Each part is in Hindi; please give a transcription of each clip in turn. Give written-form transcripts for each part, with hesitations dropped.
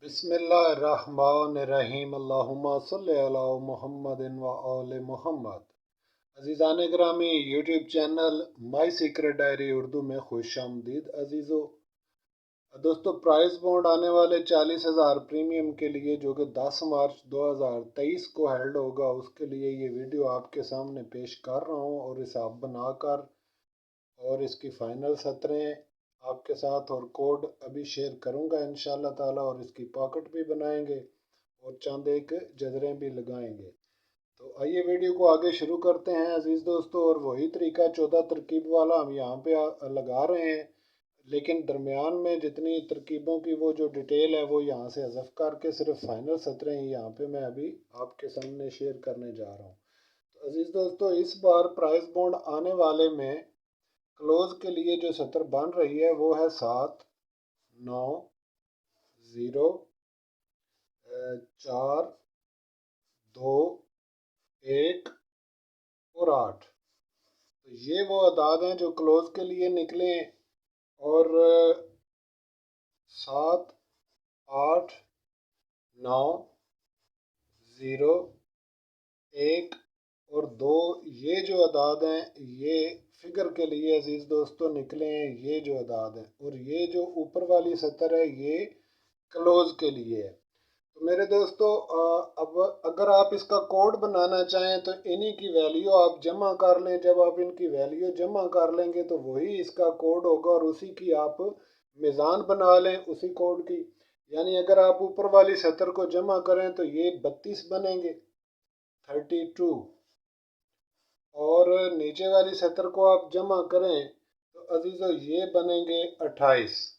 बिस्मिल्लाहिर्रहमानिर्रहीम अल्लाहुम्मा सल्लि अला मुहम्मदिन व आले मुहम्मद। अज़ीज़ान गिरामी, YouTube channel my secret diary Urdu में खुश आमदीद। अजीज़ों दोस्तों, प्राइस बॉन्ड आने वाले 40,000 प्रीमियम के लिए जो कि 10 मार्च 2023 को हेल्ड होगा, उसके लिए ये वीडियो आपके सामने पेश कर रहा हूँ और इसे आप बनाकर और इसकी फ़ाइनल सतरें आपके साथ और कोड अभी शेयर करूंगा इंशाल्लाह ताला, और इसकी पॉकेट भी बनाएंगे और चंद एक जजरें भी लगाएंगे। तो आइए वीडियो को आगे शुरू करते हैं अजीज़ दोस्तों। और वही तरीका 14 तरकीब वाला हम यहाँ पे लगा रहे हैं, लेकिन दरमियान में जितनी तरकीबों की वो जो डिटेल है वो यहाँ से हज़फ करके सिर्फ फाइनल सतरें ही यहाँ पे मैं अभी आपके सामने शेयर करने जा रहा हूँ। तो अजीज़ दोस्तों, इस बार प्राइस बॉन्ड आने वाले में क्लोज के लिए जो सतर बन रही है वो है 7, 9, 0, 4, 2, 1 और 8। तो ये वो अदाद हैं जो क्लोज के लिए निकले। और 7, 8, 9, 0, 1 और 2, ये जो अदाद हैं ये फिगर के लिए अजीज़ दोस्तों निकले हैं, ये जो अदाद हैं। और ये जो ऊपर वाली सतर है ये क्लोज के लिए है। तो मेरे दोस्तों, अब अगर आप इसका कोड बनाना चाहें तो इन्हीं की वैल्यू आप जमा कर लें। जब आप इनकी वैल्यू जमा कर लेंगे तो वही इसका कोड होगा और उसी की आप मिज़ान बना लें उसी कोड की। यानी अगर आप ऊपर वाली सतर को जमा करें तो ये 32 बनेंगे, 32। और नीचे वाली सतर को आप जमा करें तो अजीज़ों ये बनेंगे 28।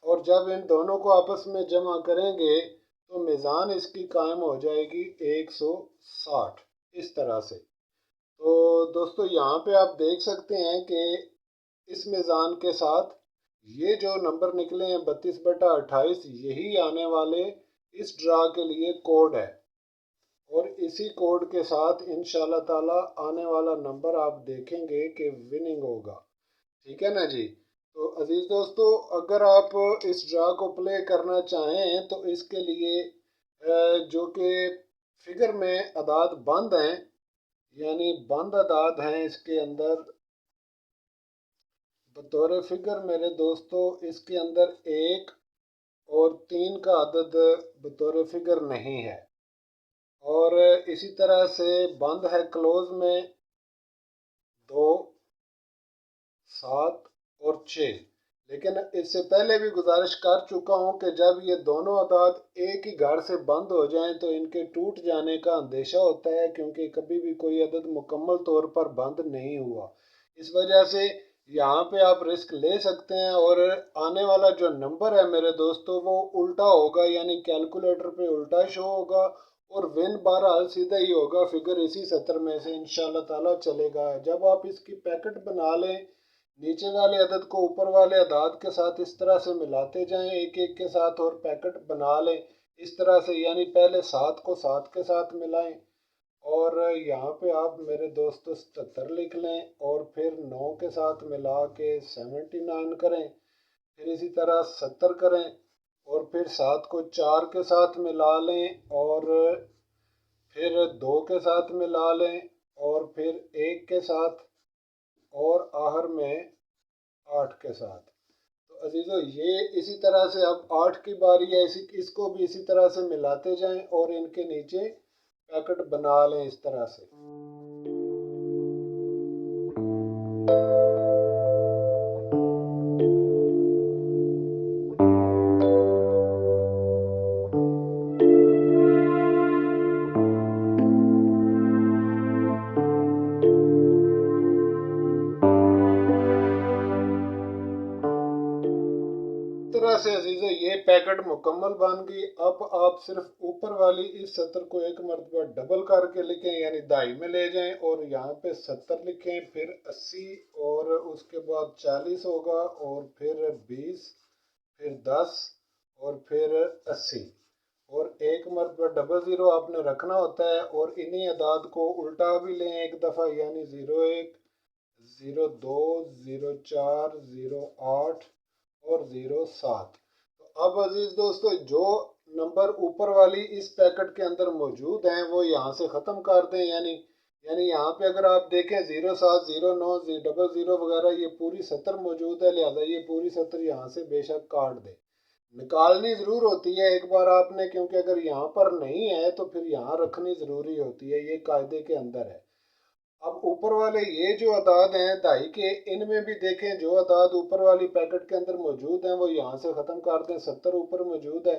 और जब इन दोनों को आपस में जमा करेंगे तो मीज़ान इसकी कायम हो जाएगी 160, इस तरह से। तो दोस्तों, यहाँ पे आप देख सकते हैं कि इस मीज़ान के साथ ये जो नंबर निकले हैं 32/28, यही आने वाले इस ड्रा के लिए कोड है। और इसी कोड के साथ इंशाल्लाह ताला आने वाला नंबर आप देखेंगे कि विनिंग होगा। ठीक है ना जी। तो अजीज दोस्तों, अगर आप इस ड्रा को प्ले करना चाहें तो इसके लिए जो कि फिगर में अदाद बंद हैं, यानी बंद अदाद हैं इसके अंदर, बतौर फिगर मेरे दोस्तों इसके अंदर 1 और 3 का अदद बतौर फिगर नहीं है। और इसी तरह से बंद है क्लोज में 2, 7 और 6। लेकिन इससे पहले भी गुजारिश कर चुका हूँ कि जब ये दोनों अदाद एक ही घर से बंद हो जाएं तो इनके टूट जाने का अंदेशा होता है, क्योंकि कभी भी कोई अदद मुकम्मल तौर पर बंद नहीं हुआ। इस वजह से यहाँ पे आप रिस्क ले सकते हैं। और आने वाला जो नंबर है मेरे दोस्तों वो उल्टा होगा, यानी कैलकुलेटर पे उल्टा शो होगा। और विन बहरहाल सीधा ही होगा, फिगर इसी सतर में से इंशाल्लाह ताला चलेगा। जब आप इसकी पैकेट बना लें, नीचे वाले अदद को ऊपर वाले अदाद के साथ इस तरह से मिलाते जाएं एक एक के साथ और पैकेट बना लें इस तरह से। यानी पहले 7 को 7 के साथ मिलाएं और यहाँ पे आप मेरे दोस्तों 77 लिख लें और फिर 9 के साथ मिला के 79 करें। फिर इसी तरह 70 करें और फिर 7 को 4 के साथ मिला लें और फिर 2 के साथ मिला लें और फिर 1 के साथ और आखिर में 8 के साथ। तो अजीज़ों, ये इसी तरह से अब 8 की बारी है, इसको भी इसी तरह से मिलाते जाएं और इनके नीचे पैकेट बना लें इस तरह से। तरह से अजीज़ों ये पैकेट मुकम्मल बन गई। अब आप सिर्फ ऊपर वाली इस सतर को एक मरतबा डबल करके लिखें, यानी दाई में ले जाएं और यहाँ पे 70 लिखें, फिर 80 और उसके बाद 40 होगा और फिर 20, फिर 10 और फिर 80। और एक मरतबा डबल ज़ीरो आपने रखना होता है और इन्हीं अदाद को उल्टा भी लें एक दफ़ा, यानी 01, 02, 04, 08 और 07। तो अब अजीज दोस्तों, जो नंबर ऊपर वाली इस पैकेट के अंदर मौजूद हैं वो यहाँ से ख़त्म कर दें, यानी यहाँ पे अगर आप देखें 0709 00 वगैरह ये पूरी 70 मौजूद है, लिहाजा ये पूरी 70 यहाँ से बेशक काट दें। निकालनी ज़रूर होती है एक बार आपने, क्योंकि अगर यहाँ पर नहीं है तो फिर यहाँ रखनी ज़रूरी होती है, ये कायदे के अंदर है। अब ऊपर वाले ये जो अदाद हैं दहाई के, इनमें भी देखें जो अदाद ऊपर वाली पैकेट के अंदर मौजूद हैं वो यहाँ से ख़त्म कर दें। 70 ऊपर मौजूद है,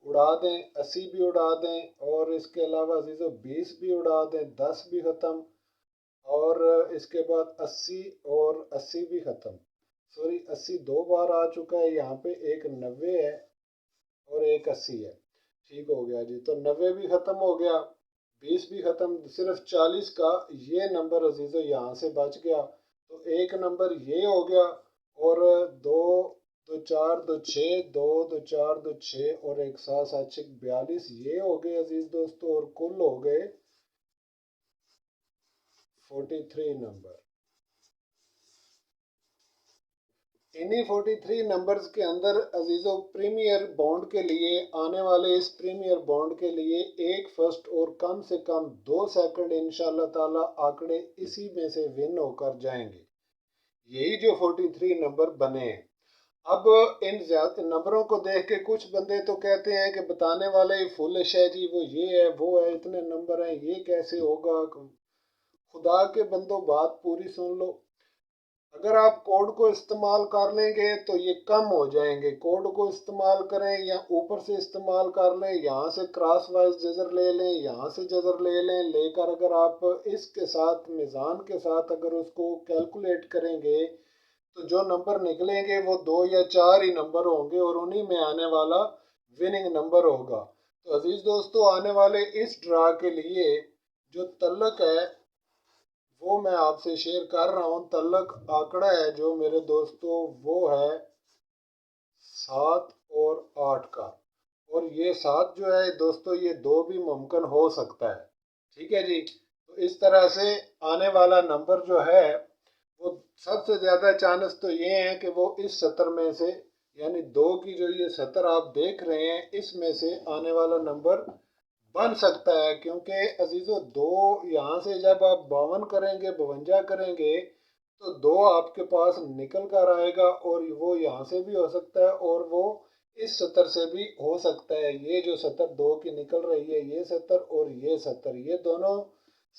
उड़ा दें। 80 भी उड़ा दें, और इसके अलावा अजीज़ो 20 भी उड़ा दें, 10 भी ख़त्म, और इसके बाद 80 और 80 भी ख़त्म। सॉरी, 80 दो बार आ चुका है यहाँ पे, एक 90 है और एक 80 है। ठीक हो गया जी, तो 90 भी ख़त्म हो गया, 20 भी ख़त्म, सिर्फ 40 का ये नंबर अजीज़ो यहाँ से बच गया। तो एक नंबर ये हो गया, और दो दो चार दो छः, दो दो चार दो छः, और एक सात सात छः 42 ये हो गए अजीज़ दोस्तों, और कुल हो गए 43 नंबर। इन्हीं 43 नंबर्स के अंदर अजीज़ों प्रीमियर बॉन्ड के लिए, आने वाले इस प्रीमियर बॉन्ड के लिए एक फर्स्ट और कम से कम 2 सेकंड इंशाल्लाह ताला आंकड़े इसी में से विन होकर जाएंगे। यही जो 43 नंबर बने हैं। अब इन नंबरों को देख के कुछ बंदे तो कहते हैं कि बताने वाले ही फुलिश है जी, वो ये है वो है, इतने नंबर हैं, ये कैसे होगा। खुदा के बंदो बात पूरी सुन लो। अगर आप कोड को इस्तेमाल कर लेंगे तो ये कम हो जाएंगे। कोड को इस्तेमाल करें या ऊपर से इस्तेमाल कर लें, यहाँ से क्रॉस वाइज जजर ले लें, यहाँ से जजर ले लें, लेकर अगर आप इसके साथ मिज़ान के साथ अगर उसको कैलकुलेट करेंगे तो जो नंबर निकलेंगे वो 2 या 4 ही नंबर होंगे, और उन्हीं में आने वाला विनिंग नंबर होगा। तो अजीज़ दोस्तों, आने वाले इस ड्रा के लिए जो तल्लक है वो मैं आपसे शेयर कर रहा हूँ। तल्लक आंकड़ा है जो मेरे दोस्तों वो है 7 और 8 का, और ये 7 जो है दोस्तों ये 2 भी मुमकिन हो सकता है। ठीक है जी, तो इस तरह से आने वाला नंबर जो है वो सबसे ज़्यादा चांस तो ये हैं कि वो इस 70 में से, यानी 2 की जो ये 70 आप देख रहे हैं इसमें से आने वाला नंबर बन सकता है। क्योंकि अजीज़ों 2 यहाँ से जब आप 52 करेंगे, 52 करेंगे तो 2 आपके पास निकल कर आएगा, और वो यहाँ से भी हो सकता है और वो इस 70 से भी हो सकता है। ये जो 70 2 की निकल रही है, ये 70 और ये 70, ये दोनों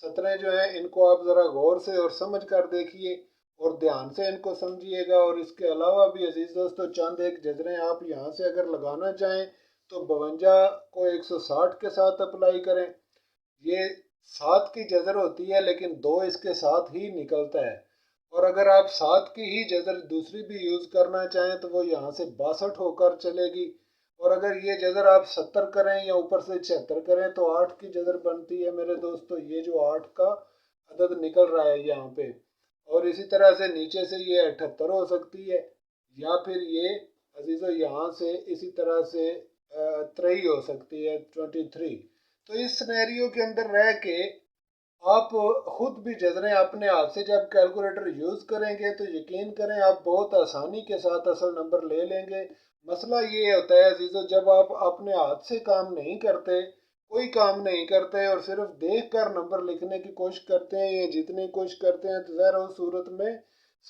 17 जो है इनको आप ज़रा गौर से और समझ कर देखिए और ध्यान से इनको समझिएगा। और इसके अलावा भी अजीज़ दोस्तों चंद एक जजरें आप यहाँ से अगर लगाना चाहें तो 52 को 160 के साथ अप्लाई करें। ये 7 की जजर होती है लेकिन 2 इसके साथ ही निकलता है। और अगर आप 7 की ही जजर दूसरी भी यूज़ करना चाहें तो वो यहाँ से 62 होकर चलेगी। और अगर ये जजर आप 70 करें या ऊपर से 76 करें तो 8 की जजर बनती है मेरे दोस्तों। ये जो 8 का अदद निकल रहा है यहाँ पे, और इसी तरह से नीचे से ये 78 हो सकती है, या फिर ये अजीज़ों यहाँ से इसी तरह से 3 हो सकती है, 23। तो इस सिनेरियो के अंदर रह के आप खुद भी जजरें अपने हाथ से जब कैलकुलेटर यूज़ करेंगे तो यकीन करें आप बहुत आसानी के साथ असल नंबर ले लेंगे। मसला ये होता है अजीज़ों, जब आप अपने हाथ से काम नहीं करते, कोई काम नहीं करते और सिर्फ देख कर नंबर लिखने की कोशिश करते हैं या जितनी कोशिश करते हैं, तो ज़ाहिर उस सूरत में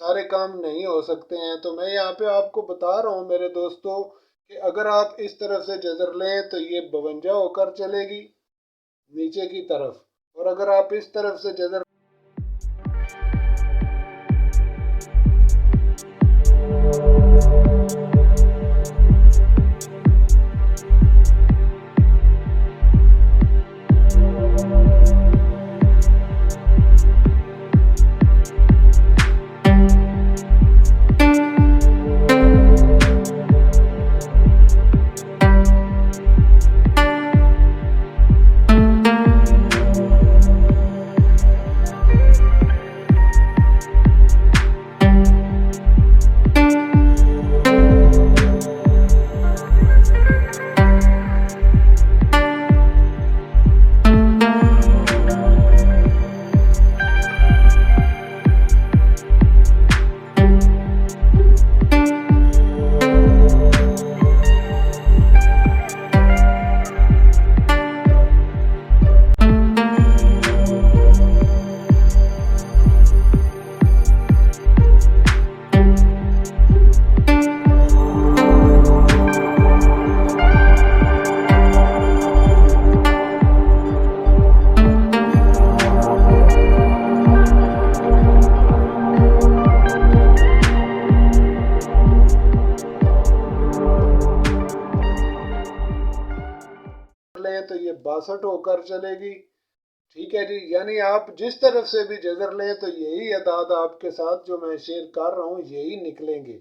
सारे काम नहीं हो सकते हैं। तो मैं यहाँ पे आपको बता रहा हूँ मेरे दोस्तों कि अगर आप इस तरफ से जजर लें तो ये 52 होकर चलेगी नीचे की तरफ, और अगर आप इस तरफ से जजर लें तो ये 62 होकर चलेगी। ठीक है जी, यानी आप जिस तरफ से भी जजर लें तो यही अदाद आपके साथ जो मैं शेयर कर रहा हूँ यही निकलेंगे,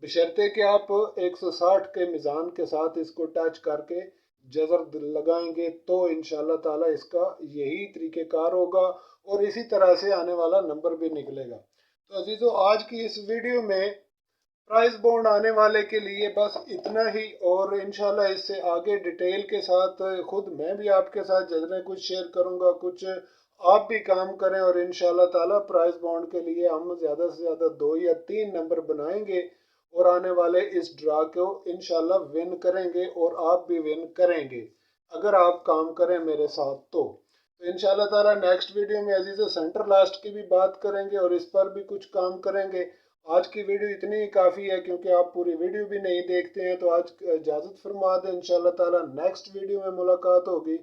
बशर्ते कि आप 160 के मिज़ान के साथ इसको टच करके जजर लगाएंगे तो इंशाल्लाह ताला इसका यही तरीक़ेकार होगा और इसी तरह से आने वाला नंबर भी निकलेगा। तो अजीज़ों, आज की इस वीडियो में प्राइस बॉन्ड आने वाले के लिए बस इतना ही, और इंशाल्लाह इससे आगे डिटेल के साथ खुद मैं भी आपके साथ जजरें कुछ शेयर करूंगा, कुछ आप भी काम करें और इंशाल्लाह ताला प्राइस बॉन्ड के लिए हम ज़्यादा से ज़्यादा 2 या 3 नंबर बनाएंगे और आने वाले इस ड्रा को इंशाल्लाह विन करेंगे और आप भी विन करेंगे अगर आप काम करें मेरे साथ। तो इंशाल्लाह ताला नेक्स्ट वीडियो में अजीज़ों सेंटर लास्ट की भी बात करेंगे और इस पर भी कुछ काम करेंगे। आज की वीडियो इतनी ही काफ़ी है क्योंकि आप पूरी वीडियो भी नहीं देखते हैं, तो आज इजाज़त फरमा दें। इंशाल्लाह ताला नेक्स्ट वीडियो में मुलाकात होगी।